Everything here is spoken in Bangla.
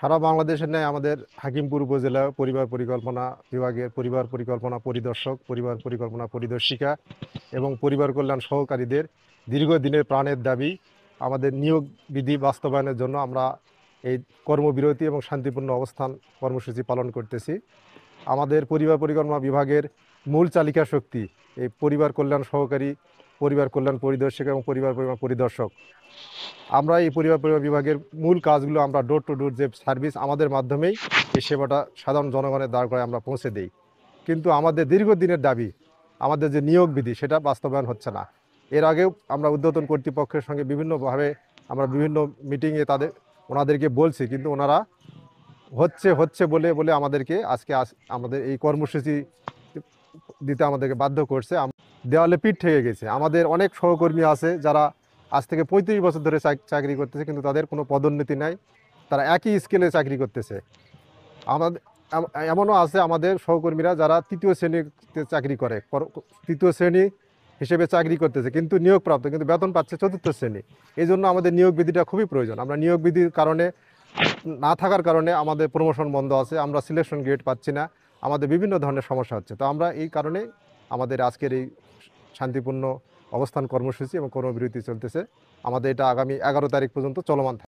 সারা বাংলাদেশের ন্যায় আমাদের হাকিমপুর উপজেলা পরিবার পরিকল্পনা বিভাগের পরিবার পরিকল্পনা পরিদর্শক, পরিবার পরিকল্পনা পরিদর্শিকা এবং পরিবার কল্যাণ সহকারীদের দীর্ঘদিনের প্রাণের দাবি আমাদের নিয়োগ বিধি বাস্তবায়নের জন্য আমরা এই কর্মবিরতি এবং শান্তিপূর্ণ অবস্থান কর্মসূচি পালন করতেছি। আমাদের পরিবার পরিকল্পনা বিভাগের মূল চালিকা শক্তি এই পরিবার কল্যাণ সহকারী, পরিবার কল্যাণ পরিদর্শক এবং পরিবার পরিকল্পনা পরিদর্শক। আমরা এই পরিবার পরিবার বিভাগের মূল কাজগুলো আমরা ডোর টু ডোর যে সার্ভিস আমাদের মাধ্যমেই এই সেবাটা সাধারণ জনগণের দ্বার করে আমরা পৌঁছে দিই। কিন্তু আমাদের দীর্ঘদিনের দাবি আমাদের যে নিয়োগ বিধি সেটা বাস্তবায়ন হচ্ছে না। এর আগেও আমরা ঊর্ধ্বতন কর্তৃপক্ষের সঙ্গে বিভিন্নভাবে আমরা বিভিন্ন মিটিংয়ে ওনাদেরকে বলছি, কিন্তু ওনারা হচ্ছে হচ্ছে বলে বলে আমাদেরকে আজকে আমাদের এই কর্মসূচি দিতে আমাদেরকে বাধ্য করছে। দেওয়ালে পিঠ ঠেকে গেছে। আমাদের অনেক সহকর্মী আছে যারা আজ থেকে 35 বছর ধরে চাকরি করতেছে, কিন্তু তাদের কোনো পদোন্নতি নাই, তারা একই স্কেলে চাকরি করতেছে। আমাদের এমনও আছে আমাদের সহকর্মীরা যারা তৃতীয় শ্রেণীতে চাকরি করে, তৃতীয় শ্রেণী হিসেবে চাকরি করতেছে, কিন্তু নিয়োগপ্রাপ্ত, কিন্তু বেতন পাচ্ছে চতুর্থ শ্রেণী। এই জন্য আমাদের নিয়োগ বিধিটা খুবই প্রয়োজন। আমরা নিয়োগ বিধির কারণে না থাকার কারণে আমাদের প্রমোশন বন্ধ আছে, আমরা সিলেকশন গ্রেড পাচ্ছি না, আমাদের বিভিন্ন ধরনের সমস্যা হচ্ছে। তো আমরা এই কারণে আমাদের আজকের এই শান্তিপূর্ণ অবস্থান কর্মসূচি এবং কর্মবিরতি চলতেছে। আমাদের এটা আগামী 11 তারিখ পর্যন্ত চলমান থাকবে।